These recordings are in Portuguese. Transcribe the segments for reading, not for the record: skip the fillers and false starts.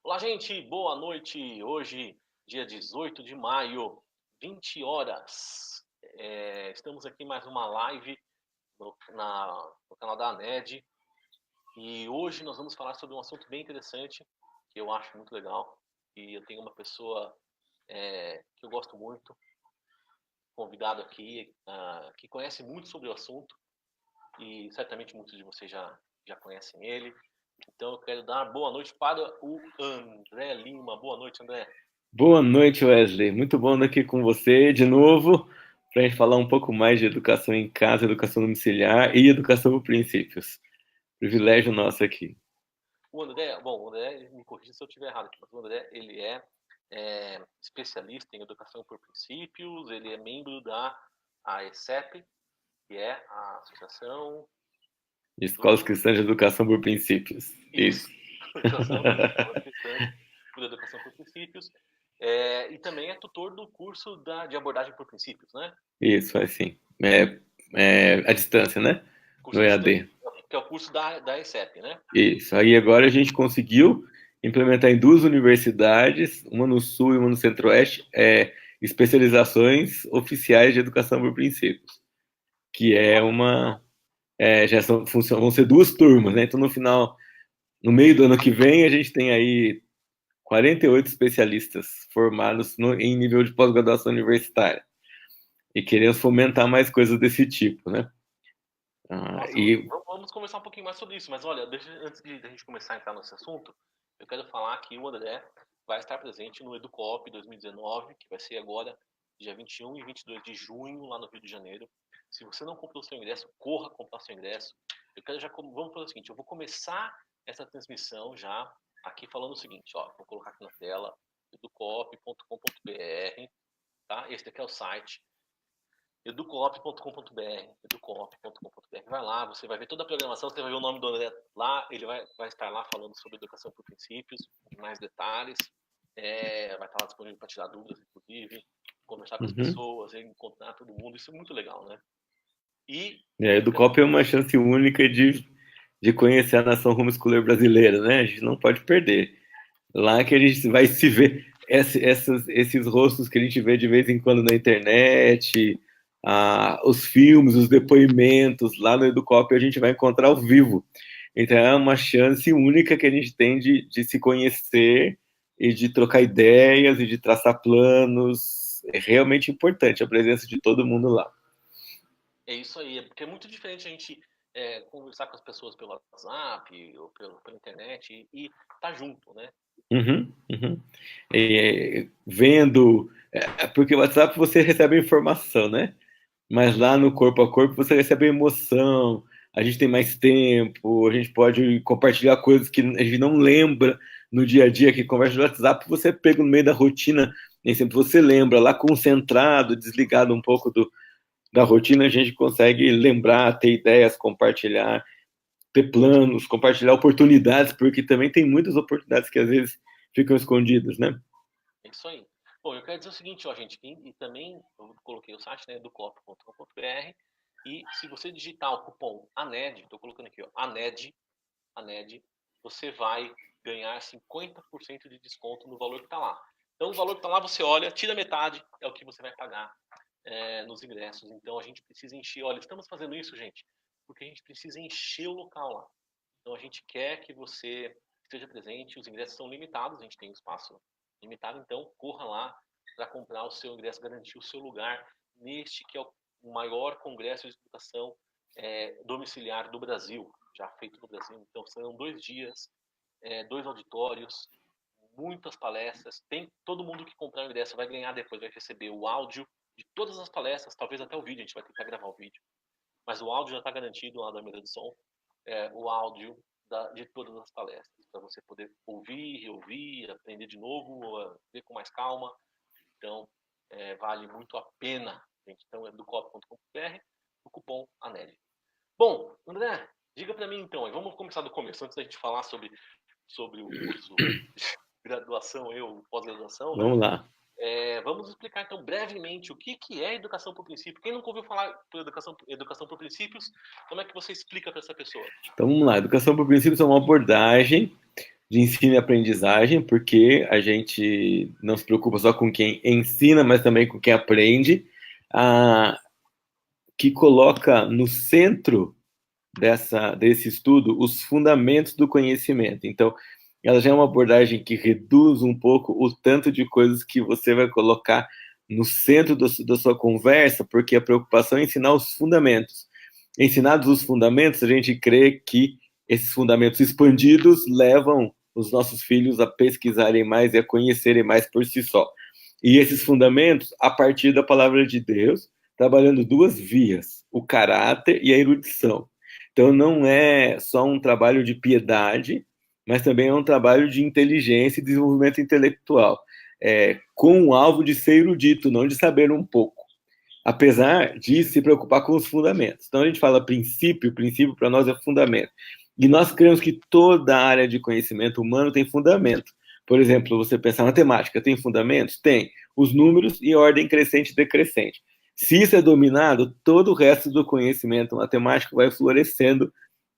Olá, gente, boa noite. Hoje, dia 18 de maio, 20 horas. Estamos aqui em mais uma live no canal da ANED. E hoje nós vamos falar sobre um assunto bem interessante, que eu acho muito legal. E eu tenho uma pessoa que eu gosto muito, convidado aqui, que conhece muito sobre o assunto. E certamente muitos de vocês já conhecem ele. Então eu quero dar boa noite para o André Lima. Boa noite, André. Boa noite, Wesley. Muito bom estar aqui com você de novo para a gente falar um pouco mais de educação em casa, educação domiciliar e educação por princípios. Privilégio nosso aqui. O André, me corrija se eu estiver errado aqui, mas o André, ele é especialista em educação por princípios, ele é membro da AECEP, que é a Associação Escolas do... Cristãs de Educação por Princípios. Isso. Isso, Associação das Escolas Cristãs por Educação por Princípios, e também é tutor do curso de abordagem por princípios, né? Isso, assim. É a distância, né? Curso No à distância, EAD. que é o curso da AECEP, né? Isso. Aí agora a gente conseguiu implementar em duas universidades, uma no Sul e uma no Centro-Oeste, especializações oficiais de educação por princípios, que é Olha, uma vão ser duas turmas, né? Então, no meio do ano que vem, a gente tem aí 48 especialistas formados em nível de pós-graduação universitária. E queremos fomentar mais coisas desse tipo, né? nossa, E vamos conversar um pouquinho mais sobre isso, mas olha, antes de a gente começar a entrar nesse assunto, eu quero falar que o André vai estar presente no EduCop 2019, que vai ser agora, dia 21 e 22 de junho, lá no Rio de Janeiro. Se você não comprou o seu ingresso, corra comprar seu ingresso. Vamos fazer o seguinte, eu vou começar essa transmissão já aqui falando o seguinte, ó, vou colocar aqui na tela, educop.com.br, tá? Esse daqui é o site educoop.com.br, educoop.com.br. Vai lá, você vai ver toda a programação, você vai ver o nome do André lá, ele vai estar lá falando sobre educação por princípios, em mais detalhes, vai estar lá disponível para tirar dúvidas, inclusive, conversar com as uhum. pessoas, encontrar todo mundo, isso é muito legal, né? E A eu quero... Educop é uma chance única de conhecer a nação homeschooler brasileira, né? A gente não pode perder. Lá que a gente vai se ver esses rostos que a gente vê de vez em quando na internet, os filmes, os depoimentos, lá no Educop a gente vai encontrar ao vivo. Então é uma chance única que a gente tem de se conhecer e de trocar ideias e de traçar planos. É realmente importante a presença de todo mundo lá. É isso aí, porque é muito diferente a gente conversar com as pessoas pelo WhatsApp ou pela internet e tá junto, né? Uhum, uhum. Vendo, porque o WhatsApp você recebe a informação, né? Mas lá no corpo a corpo você recebe a emoção, a gente tem mais tempo, a gente pode compartilhar coisas que a gente não lembra no dia a dia, que conversa no WhatsApp, você pega no meio da rotina, nem sempre você lembra, lá concentrado, desligado um pouco da rotina, a gente consegue lembrar, ter ideias, compartilhar, ter planos, compartilhar oportunidades, porque também tem muitas oportunidades que às vezes ficam escondidas, né? É isso aí. Bom, eu quero dizer o seguinte, ó, gente, e também eu coloquei o site, né, educop.com.br, e se você digitar o cupom ANED, estou colocando aqui, ó, ANED, você vai ganhar 50% de desconto no valor que está lá. Então, o valor que está lá, você olha, tira metade, é o que você vai pagar nos ingressos. Então, a gente precisa encher, olha, estamos fazendo isso, gente, porque a gente precisa encher o local lá. Então, a gente quer que você esteja presente, os ingressos são limitados, a gente tem um espaço limitado, então corra lá para comprar o seu ingresso, garantir o seu lugar neste que é o maior congresso de educação domiciliar do Brasil, já feito no Brasil. Então, serão 2 dias, 2 auditórios, muitas palestras. Tem todo mundo que comprar o ingresso vai ganhar depois, vai receber o áudio de todas as palestras, talvez até o vídeo, a gente vai tentar gravar o vídeo, mas o áudio já está garantido lá da mesa de som, o áudio de todas as palestras, para você poder ouvir, reouvir, aprender de novo, ver com mais calma. Então, vale muito a pena, gente. Então, é do cop.com.br, o cupom ANEL. Bom, André, diga para mim então, vamos começar do começo, antes da gente falar sobre o curso de graduação e o pós-graduação, né? Vamos lá. Vamos explicar então brevemente o que é educação por princípio. Quem nunca ouviu falar por educação por princípios, como é que você explica para essa pessoa? Então vamos lá. Educação por princípios é uma abordagem de ensino e aprendizagem, porque a gente não se preocupa só com quem ensina, mas também com quem aprende, que coloca no centro desse estudo os fundamentos do conhecimento. Então, ela já é uma abordagem que reduz um pouco o tanto de coisas que você vai colocar no centro da sua conversa, porque a preocupação é ensinar os fundamentos. Ensinados os fundamentos, a gente crê que esses fundamentos expandidos levam os nossos filhos a pesquisarem mais e a conhecerem mais por si só. E esses fundamentos, a partir da palavra de Deus, trabalhando duas vias, o caráter e a erudição. Então, não é só um trabalho de piedade, mas também é um trabalho de inteligência e desenvolvimento intelectual, com o alvo de ser erudito, não de saber um pouco, apesar de se preocupar com os fundamentos. Então, a gente fala princípio para nós é fundamento. E nós cremos que toda a área de conhecimento humano tem fundamento. Por exemplo, você pensar matemática, tem fundamentos? Tem. Os números e ordem crescente e decrescente. Se isso é dominado, todo o resto do conhecimento matemático vai florescendo,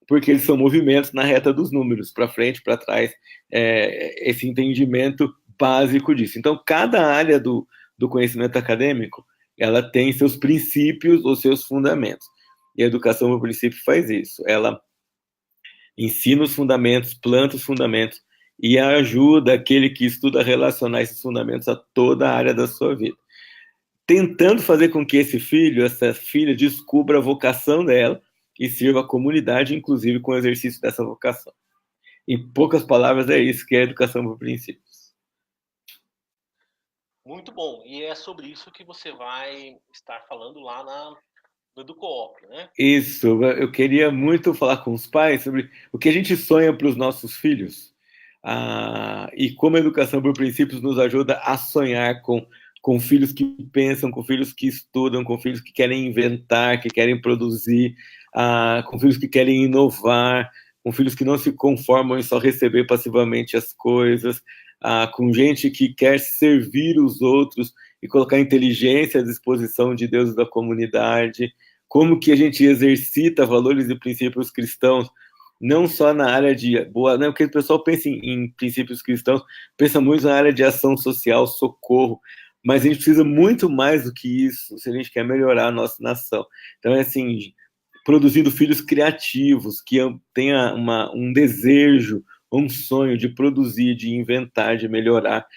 porque eles são movimentos na reta dos números, para frente, para trás, esse entendimento básico disso. Então, cada área do conhecimento acadêmico, ela tem seus princípios ou seus fundamentos. E a educação por princípio faz isso. Ela ensina os fundamentos, planta os fundamentos e ajuda aquele que estuda a relacionar esses fundamentos a toda a área da sua vida, tentando fazer com que esse filho, essa filha, descubra a vocação dela e sirva a comunidade, inclusive com o exercício dessa vocação. Em poucas palavras, é isso que é a educação por princípios. Muito bom. E é sobre isso que você vai estar falando lá no EduCoop, né? Isso. Eu queria muito falar com os pais sobre o que a gente sonha para os nossos filhos, e como a educação por princípios nos ajuda a sonhar com filhos que pensam, com filhos que estudam, com filhos que querem inventar, que querem produzir, com filhos que querem inovar, com filhos que não se conformam em só receber passivamente as coisas, com gente que quer servir os outros e colocar inteligência à disposição de Deus e da comunidade. Como que a gente exercita valores e princípios cristãos, não só na área de boa, não, porque o pessoal pensa em princípios cristãos, pensa muito na área de ação social, socorro, mas a gente precisa muito mais do que isso se a gente quer melhorar a nossa nação. Então, é assim, produzindo filhos criativos, que tenham um desejo, um sonho de produzir, de inventar, de melhorar,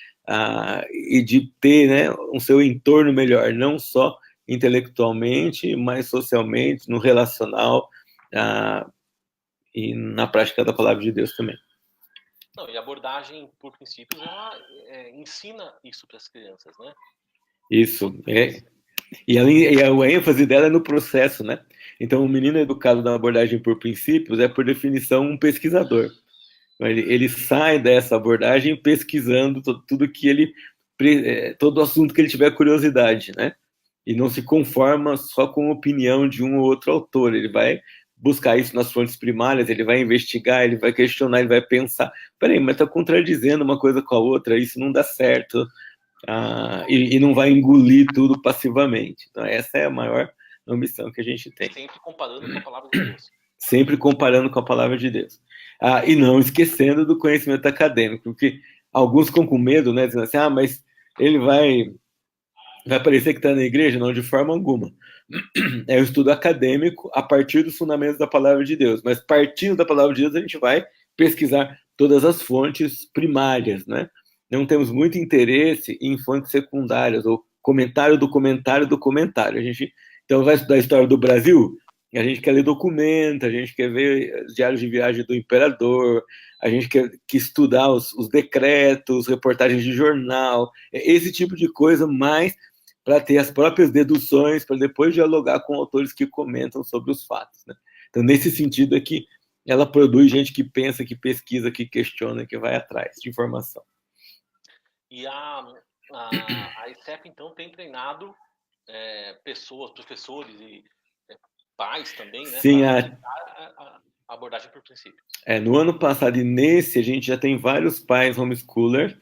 e de ter, né, um seu entorno melhor, não só intelectualmente, mas socialmente, no relacional, e na prática da palavra de Deus também. Não, e a abordagem por princípios, ela ensina isso para as crianças, né? Isso, e a ênfase dela é no processo, né? Então, o menino educado na abordagem por princípios é, por definição, um pesquisador. Ele sai dessa abordagem pesquisando tudo que ele, todo assunto que ele tiver curiosidade, né? E não se conforma só com a opinião de um ou outro autor. Ele vai buscar isso nas fontes primárias, ele vai investigar, ele vai questionar, ele vai pensar, peraí, mas está contradizendo uma coisa com a outra, isso não dá certo, e não vai engolir tudo passivamente. Então, essa é a maior ambição que a gente tem. Sempre comparando com a palavra de Deus. Sempre comparando com a palavra de Deus. E não esquecendo do conhecimento acadêmico, porque alguns ficam com medo, né, dizendo assim, mas ele vai parecer que está na igreja? Não, de forma alguma. É o estudo acadêmico a partir dos fundamentos da palavra de Deus, mas partindo da palavra de Deus a gente vai pesquisar todas as fontes primárias, né? Não temos muito interesse em fontes secundárias, ou comentário do comentário do comentário. A gente, então, vai estudar a história do Brasil, a gente quer ler documento, a gente quer ver os diários de viagem do imperador, a gente quer estudar os decretos, reportagens de jornal, esse tipo de coisa, mais para ter as próprias deduções, para depois dialogar com autores que comentam sobre os fatos, né? Então, nesse sentido é que ela produz gente que pensa, que pesquisa, que questiona, que vai atrás de informação. E a ECEP, então, tem treinado pessoas, professores e pais também, né? Sim, a abordagem por princípios. No ano passado e nesse, a gente já tem vários pais homeschoolers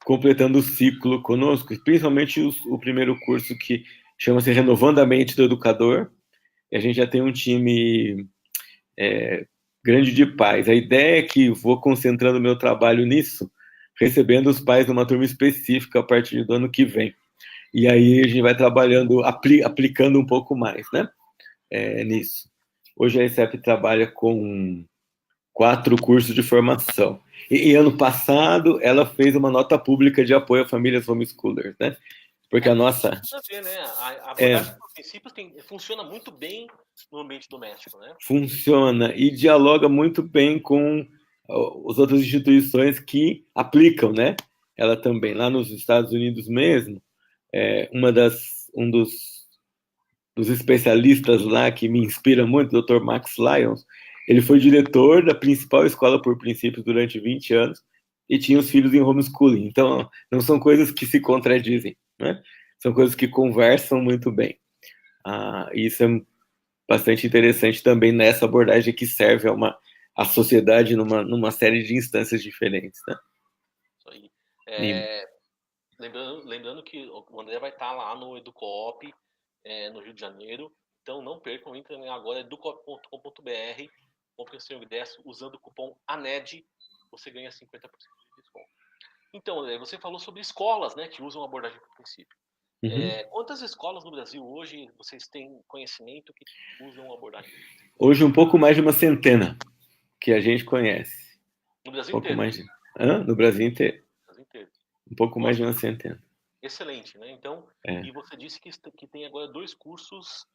completando o ciclo conosco, principalmente o primeiro curso, que chama-se Renovando a Mente do Educador. E a gente já tem um time grande de pais. A ideia é que vou concentrando meu trabalho nisso, recebendo os pais numa turma específica a partir do ano que vem. E aí a gente vai trabalhando, aplicando um pouco mais, né? Nisso. Hoje a ECEP trabalha com 4 cursos de formação. E ano passado ela fez uma nota pública de apoio a famílias homeschoolers, né? Porque a nossa... A ver, né? A abordagem por princípios funciona muito bem no ambiente doméstico, né? Funciona e dialoga muito bem com as outras instituições que aplicam, né? Ela também, lá nos Estados Unidos mesmo, um dos especialistas lá que me inspira muito, o Dr. Max Lyons, ele foi diretor da principal escola por princípios durante 20 anos e tinha os filhos em homeschooling. Então, não são coisas que se contradizem, né? São coisas que conversam muito bem. Isso é bastante interessante também nessa abordagem que serve a sociedade numa série de instâncias diferentes, né? Isso aí. Lembrando que o André vai estar lá no Educoop, no Rio de Janeiro. Então não percam, entrem agora, educoop.com.br, comprem seu ingresso usando o cupom ANED, você ganha 50% de desconto. Então, André, você falou sobre escolas, né, que usam a abordagem por princípio. Quantas escolas no Brasil hoje vocês têm conhecimento que usam a abordagem? Hoje um pouco mais de uma centena que a gente conhece. No Brasil inteiro? No Brasil inteiro. Um pouco mais de uma centena. Excelente, né? Então, e você disse que tem agora 2 cursos,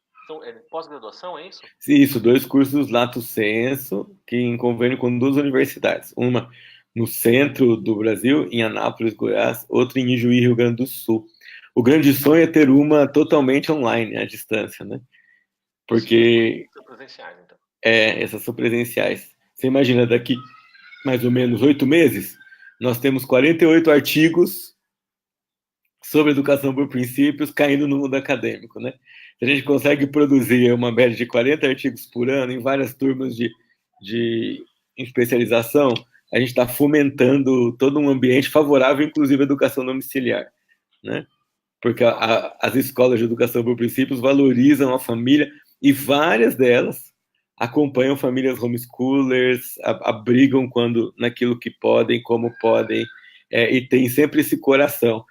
pós-graduação, é isso? Isso, 2 cursos lato sensu, que em convênio com 2 universidades. Uma no centro do Brasil, em Anápolis, Goiás, outra em Ijuí, Rio Grande do Sul. O grande sonho é ter uma totalmente online, à distância, né? Porque... São presenciais, então. Essas são presenciais. Você imagina, daqui mais ou menos 8 meses, nós temos 48 artigos sobre educação por princípios caindo no mundo acadêmico, né? Se a gente consegue produzir uma média de 40 artigos por ano em várias turmas de especialização, a gente está fomentando todo um ambiente favorável, inclusive à educação domiciliar, né? Porque as escolas de educação por princípios valorizam a família e várias delas acompanham famílias homeschoolers, abrigam naquilo que podem, como podem, e tem sempre esse coração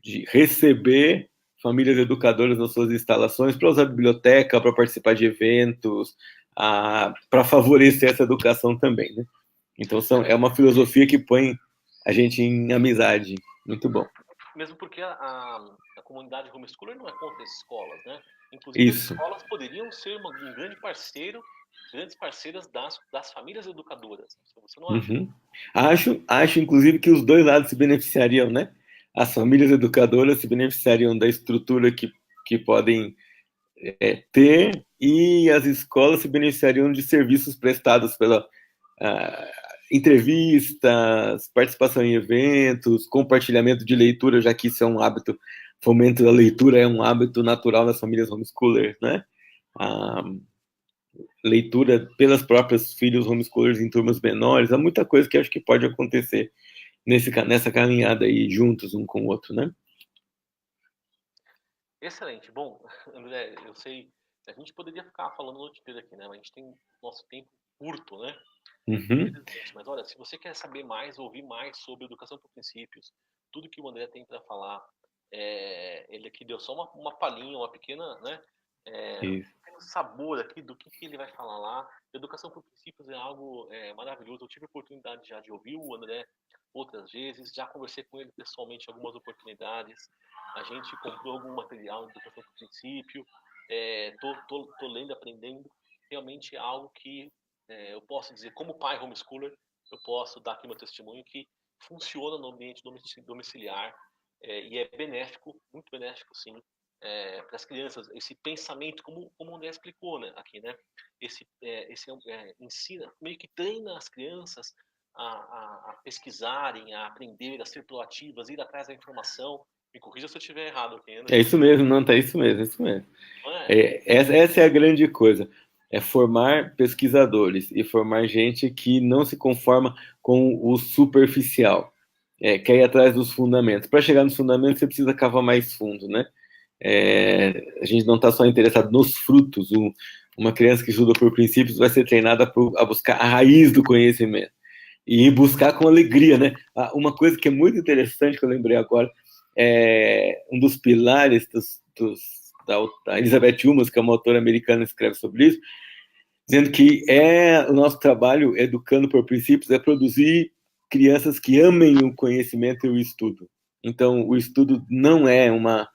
de receber famílias educadoras nas suas instalações para usar a biblioteca, para participar de eventos, para favorecer essa educação também, né? Então é uma filosofia que põe a gente em amizade. Muito bom. Mesmo porque a comunidade homeschooler não é contra as escolas, né? Inclusive, as escolas poderiam ser grandes parceiras das famílias educadoras. Você não acha? Acho, inclusive, que os 2 lados se beneficiariam, né? As famílias educadoras se beneficiariam da estrutura que podem ter e as escolas se beneficiariam de serviços prestados pela entrevistas, participação em eventos, compartilhamento de leitura, já que isso é um hábito, fomento da leitura é um hábito natural das famílias homeschoolers, né? A leitura pelas próprias filhos homeschoolers em turmas menores, há muita coisa que acho que pode acontecer nessa caminhada aí, juntos um com o outro, né? Excelente. Bom, André, eu sei, a gente poderia ficar falando o noite inteira aqui, né? Mas a gente tem nosso tempo curto, né? Mas olha, se você quer saber mais, ouvir mais sobre educação por princípios, tudo que o André tem para falar, ele aqui deu só uma palhinha, uma pequena, né? Um pequeno sabor aqui do que ele vai falar lá. Educação por princípios é algo maravilhoso. Eu tive a oportunidade já de ouvir o André outras vezes, já conversei com ele pessoalmente em algumas oportunidades. A gente comprou algum material de educação por princípio. Tô lendo, aprendendo. Realmente é algo que eu posso dizer, como pai homeschooler, eu posso dar aqui meu testemunho que funciona no ambiente domiciliar e é benéfico, muito benéfico, sim, para as crianças. Esse pensamento, como o André explicou, né, aqui, né? Esse ensina, meio que treina as crianças a pesquisarem, a aprender, a ser proativas, ir atrás da informação. Me corrija se eu estiver errado aqui, né? É isso mesmo, não, tá isso mesmo, isso mesmo. Essa é a grande coisa. É formar pesquisadores e formar gente que não se conforma com o superficial, quer ir atrás dos fundamentos. Para chegar nos fundamentos, você precisa cavar mais fundo, né? A gente não está só interessado nos frutos. Uma criança que estuda por princípios vai ser treinada a buscar a raiz do conhecimento e buscar com alegria, né? Uma coisa que é muito interessante que eu lembrei agora é um dos pilares da Elizabeth Ullmann, que é uma autora americana que escreve sobre isso, dizendo que o nosso trabalho, educando por princípios, é produzir crianças que amem o conhecimento e o estudo. Então, o estudo não é uma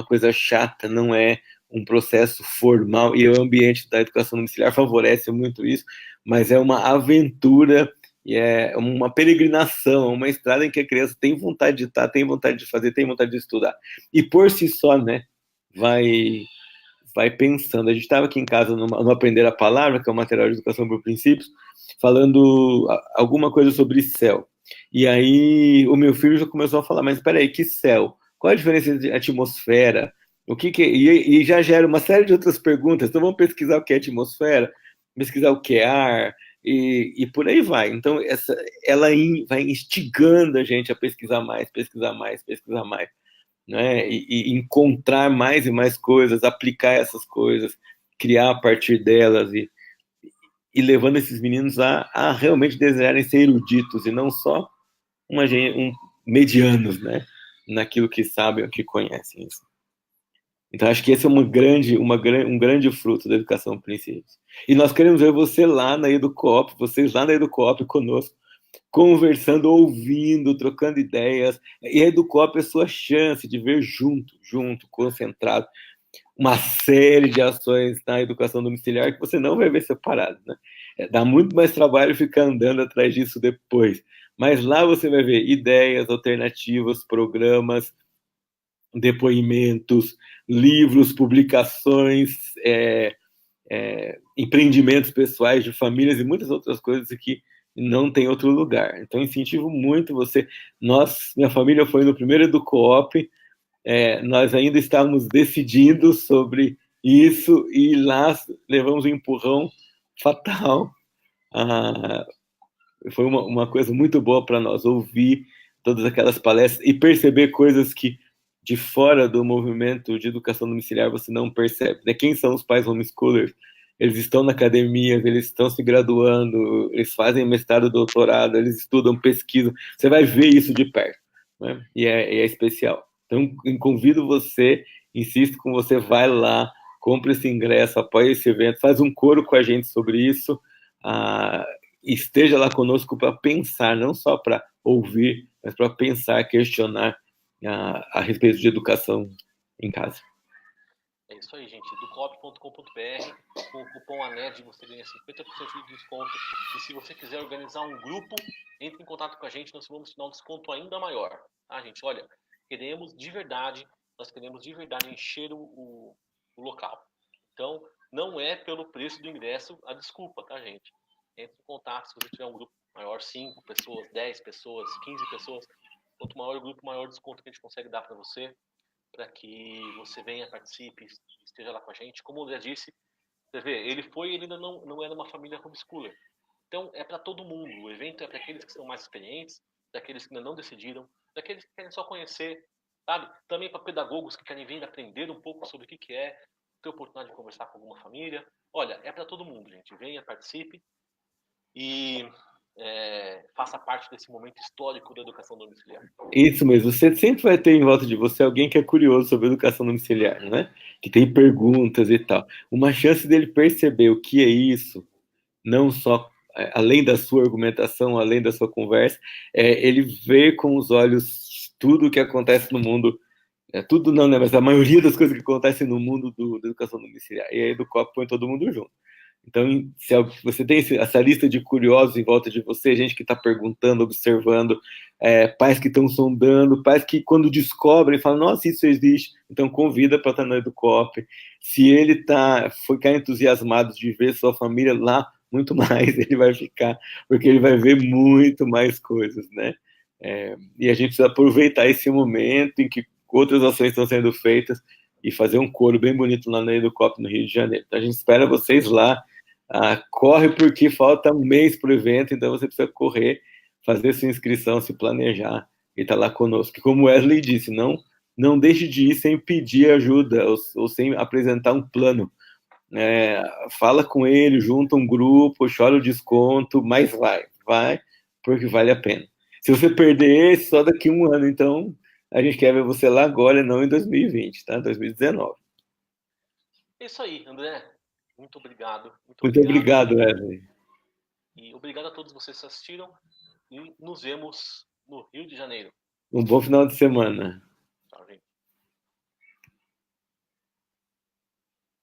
coisa chata, não é um processo formal, e o ambiente da educação domiciliar favorece muito isso, mas é uma aventura, e é uma peregrinação, uma estrada em que a criança tem vontade de estar, tem vontade de fazer, tem vontade de estudar. E por si só, né, vai pensando. A gente estava aqui em casa no Aprender a Palavra, que é um material de educação por princípios, falando alguma coisa sobre céu. E aí o meu filho já começou a falar, mas espera aí, que céu? Qual a diferença entre atmosfera? O que e já gera uma série de outras perguntas. Então vamos pesquisar o que é atmosfera, pesquisar o que é ar, e por aí vai. Então ela vai instigando a gente a pesquisar mais, pesquisar mais, pesquisar mais, né? E encontrar mais e mais coisas, aplicar essas coisas, criar a partir delas e levando esses meninos a realmente desejarem ser eruditos e não só medianos, né? Naquilo que sabem ou que conhecem. Isso. Então, acho que esse é um grande fruto da educação por princípios. E nós queremos ver você lá na EduCoop, vocês lá na EduCoop conosco, conversando, ouvindo, trocando ideias. E a EduCoop é a sua chance de ver junto, concentrado, uma série de ações na educação domiciliar que você não vai ver separado, né? Dá muito mais trabalho ficar andando atrás disso depois. Mas lá você vai ver ideias, alternativas, programas, depoimentos, livros, publicações, empreendimentos pessoais de famílias e muitas outras coisas que não tem outro lugar. Então, incentivo muito você. Minha família foi no primeiro EduCoop, nós ainda estávamos decidindo sobre isso e lá levamos um empurrão fatal. Foi uma coisa muito boa para nós ouvir todas aquelas palestras e perceber coisas que de fora do movimento de educação domiciliar você não percebe, né? Quem são os pais homeschoolers? Eles estão na academia, eles estão se graduando, eles fazem mestrado, doutorado, eles estudam, pesquisam. Você vai ver isso de perto, né? E é especial. Então, convido você, insisto com você, vai lá, compre esse ingresso, apoie esse evento, faz um coro com a gente sobre isso, esteja lá conosco para pensar, não só para ouvir, mas para pensar, questionar a respeito de educação em casa. É isso aí, gente. educop.com.br, com o cupom ANED você ganha 50% de desconto. E se você quiser organizar um grupo, entre em contato com a gente, nós vamos te dar um desconto ainda maior. Tá, gente? Olha, nós queremos de verdade encher o local. Então, não é pelo preço do ingresso a desculpa, tá, gente? Entre em contato se você tiver um grupo maior, 5 pessoas, 10 pessoas, 15 pessoas. Quanto maior o grupo, maior o desconto que a gente consegue dar para você, para que você venha, participe, esteja lá com a gente. Como eu já disse, você vê, ele ainda não era uma família homeschooler. Então, é para todo mundo. O evento é para aqueles que são mais experientes, daqueles que ainda não decidiram, daqueles que querem só conhecer, sabe? Também para pedagogos que querem vir aprender um pouco sobre o que é, ter oportunidade de conversar com alguma família. Olha, é para todo mundo, gente. Venha, participe e faça parte desse momento histórico da educação domiciliar. Isso mesmo, você sempre vai ter em volta de você alguém que é curioso sobre educação domiciliar, né? Que tem perguntas e tal. Uma chance dele perceber o que é isso, não só além da sua argumentação, além da sua conversa, ele vê com os olhos tudo o que acontece no mundo, tudo não, né? Mas a maioria das coisas que acontecem no mundo da educação domiciliar. E aí do copo põe todo mundo junto. Então, se você tem essa lista de curiosos em volta de você, gente que está perguntando, observando, pais que estão sondando, pais que quando descobrem falam, nossa, isso existe, então convida para estar na EduCoop. Se ele ficar entusiasmado de ver sua família lá, muito mais ele vai ficar, porque ele vai ver muito mais coisas, né? E a gente precisa aproveitar esse momento em que outras ações estão sendo feitas e fazer um coro bem bonito lá na EduCoop, no Rio de Janeiro. Então, a gente espera vocês lá. Corre porque falta um mês para o evento, então você precisa correr, fazer sua inscrição, se planejar e estar lá conosco. Como Wesley disse, não deixe de ir sem pedir ajuda ou sem apresentar um plano. Fala com ele, junta um grupo, chora o desconto, mas vai, porque vale a pena. Se você perder esse, só daqui a um ano, então a gente quer ver você lá agora, não em 2020, tá? 2019. É isso aí, André. Muito obrigado. Muito obrigado, Wesley. E obrigado a todos vocês que assistiram. E nos vemos no Rio de Janeiro. Um bom final de semana.